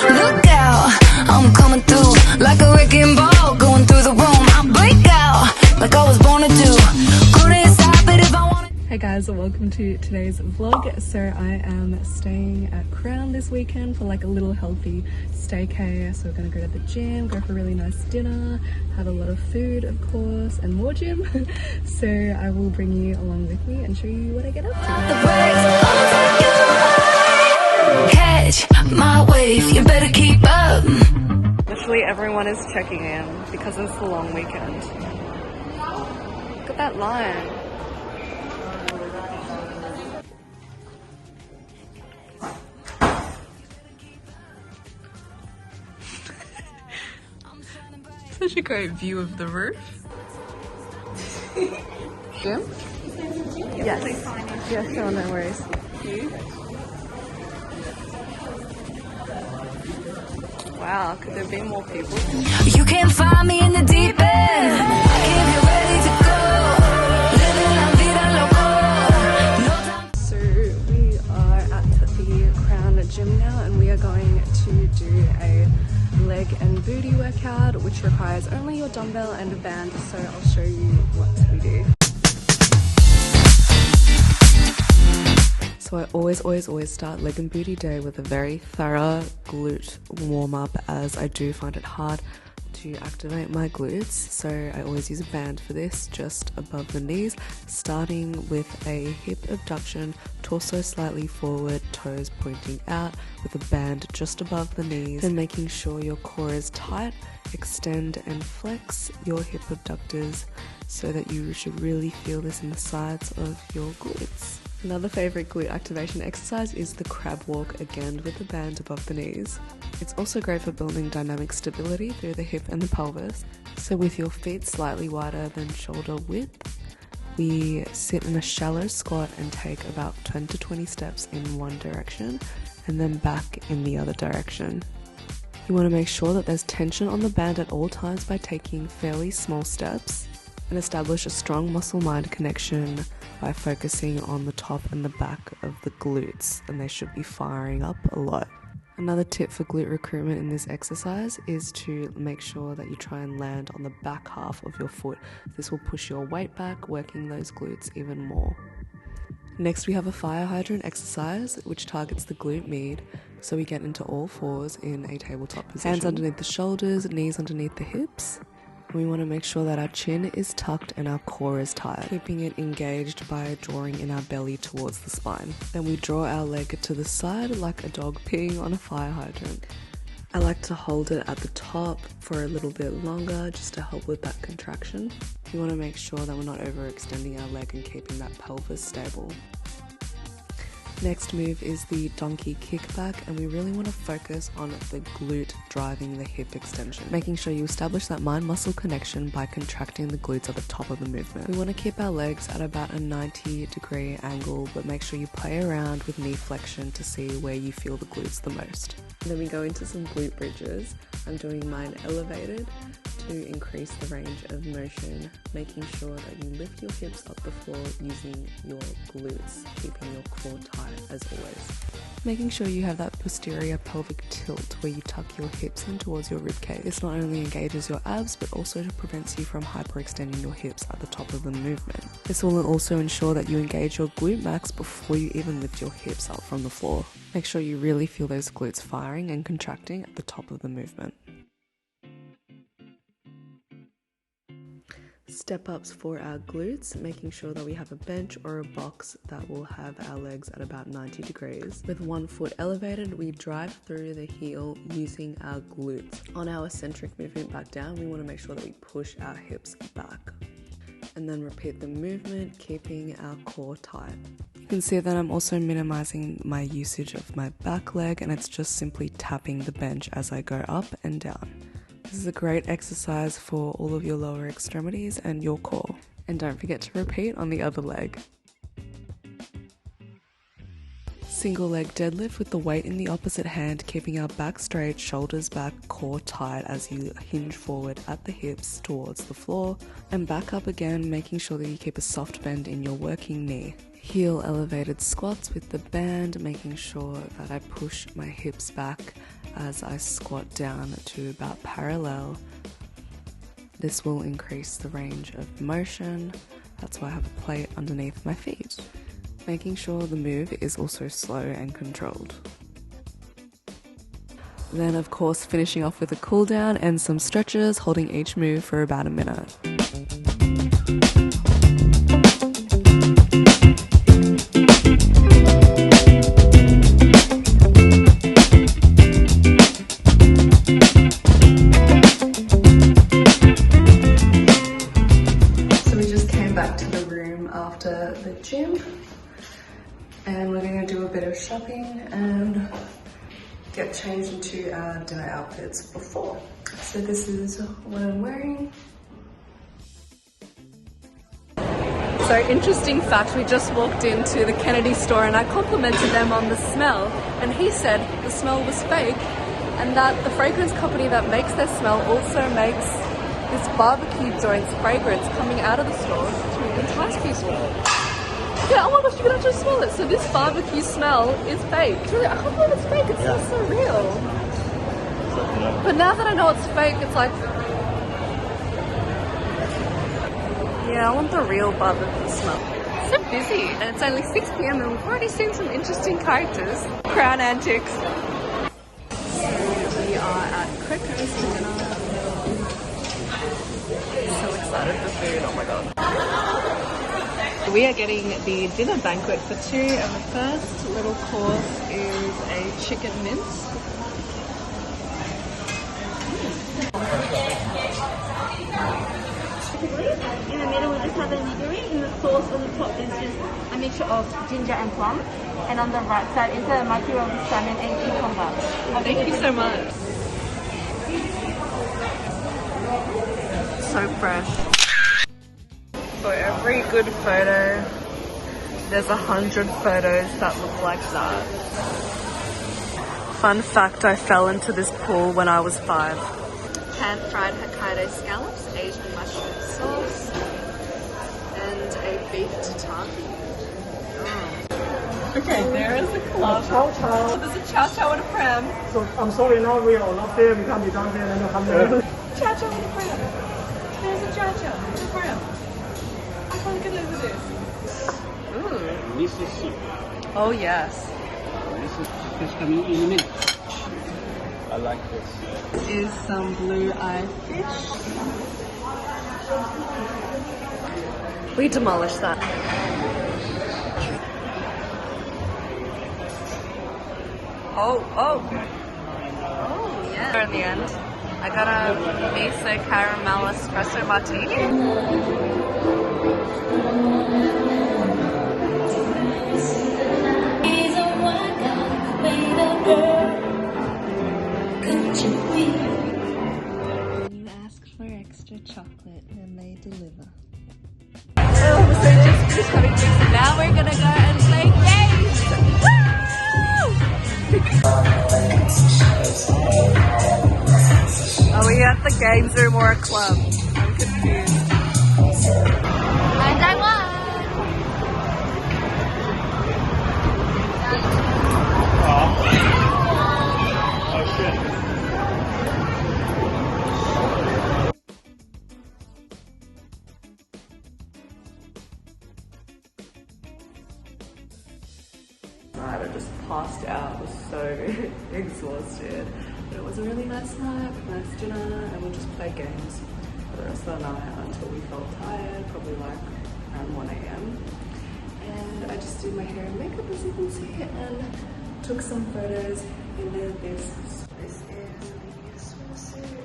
Look out, I'm coming through like a wrecking ball, going through the room. I break out like I was born to do. Couldn't stop it if I wanted. Hey guys, welcome to today's vlog. So I am staying at Crown this weekend for like a little healthy staycay. So we're gonna go to the gym, go for a really nice dinner, have a lot of food of course, and more gym. So I will bring you along with me and show you what I get up to. The brakes, catch my wave, you better keep up. Literally everyone is checking in because it's the long weekend. Look at that line. Such a great view of the roof. Gym? Yes. Yes, sure, no worries. Wow, could there be more people? You can't find me in the deep end. If you're ready to go, living la vida loco. So we are at the Crown Gym now, and we are going to do a leg and booty workout, which requires only your dumbbell and a band. So I'll show you what we do. So I always start leg and booty day with a very thorough glute warm-up, as I do find it hard to activate my glutes. So I always use a band for this, just above the knees, starting with a hip abduction, torso slightly forward, toes pointing out, with a band just above the knees, and making sure your core is tight. Extend and flex your hip abductors so that you should really feel this in the sides of your glutes. Another favorite glute activation exercise is the crab walk, again with the band above the knees. It's also great for building dynamic stability through the hip and the pelvis. So with your feet slightly wider than shoulder width, we sit in a shallow squat and take about 10 to 20 steps in one direction and then back in the other direction. You want to make sure that there's tension on the band at all times by taking fairly small steps, and establish a strong muscle-mind connection by focusing on the top and the back of the glutes, and they should be firing up a lot. Another tip for glute recruitment in this exercise is to make sure that you try and land on the back half of your foot. This will push your weight back, working those glutes even more. Next we have a fire hydrant exercise, which targets the glute med, so we get into all fours in a tabletop position. Hands underneath the shoulders, knees underneath the hips. We want to make sure that our chin is tucked and our core is tight, keeping it engaged by drawing in our belly towards the spine. Then we draw our leg to the side like a dog peeing on a fire hydrant. I like to hold it at the top for a little bit longer just to help with that contraction. We want to make sure that we're not overextending our leg and keeping that pelvis stable. Next move is the donkey kickback, and we really want to focus on the glute driving the hip extension, making sure you establish that mind-muscle connection by contracting the glutes at the top of the movement. We want to keep our legs at about a 90-degree angle, but make sure you play around with knee flexion to see where you feel the glutes the most. And then we go into some glute bridges. I'm doing mine elevated to increase the range of motion, making sure that you lift your hips up the floor using your glutes, keeping your core tight as always. Making sure you have that posterior pelvic tilt where you tuck your hips in towards your ribcage. This not only engages your abs, but also prevents you from hyperextending your hips at the top of the movement. This will also ensure that you engage your glute max before you even lift your hips up from the floor. Make sure you really feel those glutes firing and contracting at the top of the movement. Step ups for our glutes, making sure that we have a bench or a box that will have our legs at about 90 degrees. With one foot elevated, we drive through the heel using our glutes. On our eccentric movement back down, we want to make sure that we push our hips back. And then repeat the movement, keeping our core tight. You can see that I'm also minimizing my usage of my back leg, and it's just simply tapping the bench as I go up and down. This is a great exercise for all of your lower extremities and your core. And don't forget to repeat on the other leg. Single leg deadlift with the weight in the opposite hand, keeping our back straight, shoulders back, core tight as you hinge forward at the hips towards the floor, and back up again, making sure that you keep a soft bend in your working knee. Heel elevated squats with the band, making sure that I push my hips back as I squat down to about parallel. This will increase the range of motion. That's why I have a plate underneath my feet, making sure the move is also slow and controlled. Then of course finishing off with a cool down and some stretches, holding each move for about a minute. After the gym, and we're going to do a bit of shopping and get changed into our dinner outfits before. So this is what I'm wearing. So interesting fact, we just walked into the Kennedy store and I complimented them on the smell, and he said the smell was fake and that the fragrance company that makes their smell also makes this barbecue joints fragrance coming out of the store to entice people. Yeah, oh my gosh, you can actually smell it. So this barbecue smell is fake. It's really, I can't believe it's fake, it smells so real. But now that I know it's fake, it's like, yeah, I want the real barbecue smell. It's so busy, and it's only 6 PM and we've already seen some interesting characters. Crown antics. So we are at COOKBOOK for dinner. So excited for food, oh my god. We are getting the dinner banquet for two, and the first little course is a chicken mince. In the middle we just have a nigiri. In the sauce on the top there's just a mixture of ginger and plum. And on the right side is a microwave salmon and cucumber. Thank you so much. So fresh. For every good photo, there's 100 photos that look like that. Fun fact, I fell into this pool when I was 5. Pan-fried Hokkaido scallops, Asian mushroom sauce, and a beef tataki. Okay, there is the club. Chow chow. There's a chow chow and a pram. So I'm sorry, now we are not there. We can't be down there and come there. Chow chow and a pram. There's a chow chow and a pram. I can't get over this. Ooh. Miso soup. Oh yes. This is fish coming in a minute. I like this. Is some blue-eye fish. We demolished that. Oh yeah. In the end, I got a miso caramel espresso martini. You ask for extra chocolate and they deliver. Oh, so just finished having drinks and now we're gonna go and play games! Woo! Are we at the games room or a club? I'm confused. And I won! Oh shit. I just passed out, I was so exhausted. But it was a really nice night, nice dinner, and we'll just play games for the rest of the night until we felt tired, probably like around 1 AM. And I just did my hair and makeup, as you can see, and took some photos in this. This is the swimsuit.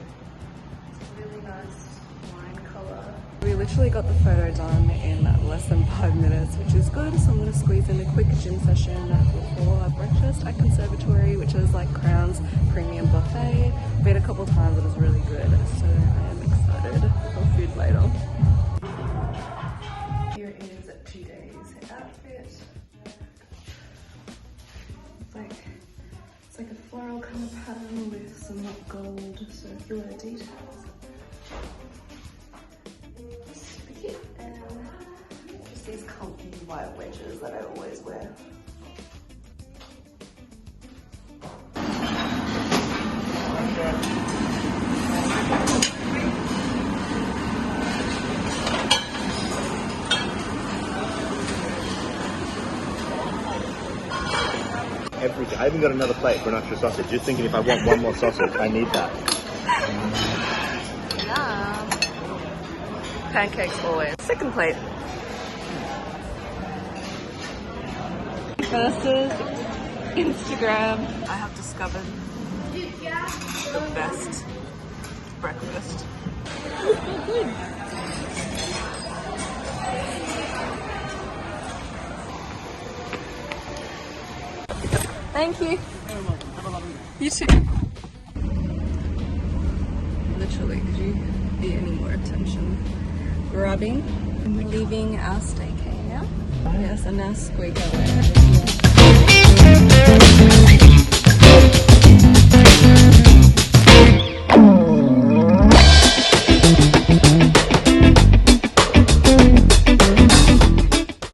It's a really nice wine color. We literally got the photo done in less than 5 minutes, which is good. So I'm going to squeeze in a quick gym session before our breakfast at Conservatory, which is like Crown's premium buffet. I've been a couple times, it was really good. So I am excited for food later. Here is today's outfit. It's like a floral kind of pattern with some gold circular details. Super cute. And just these comfy white wedges that I always wear. I even got another plate for an extra sausage. Just thinking if I want one more sausage, I need that. Yeah. Pancakes always. Second plate. Versus Instagram. I have discovered the best breakfast. Thank you. You too. Literally, could you be any more attention? Grabbing. We're leaving our STAYCAY now. Yes, and now STAYCAY.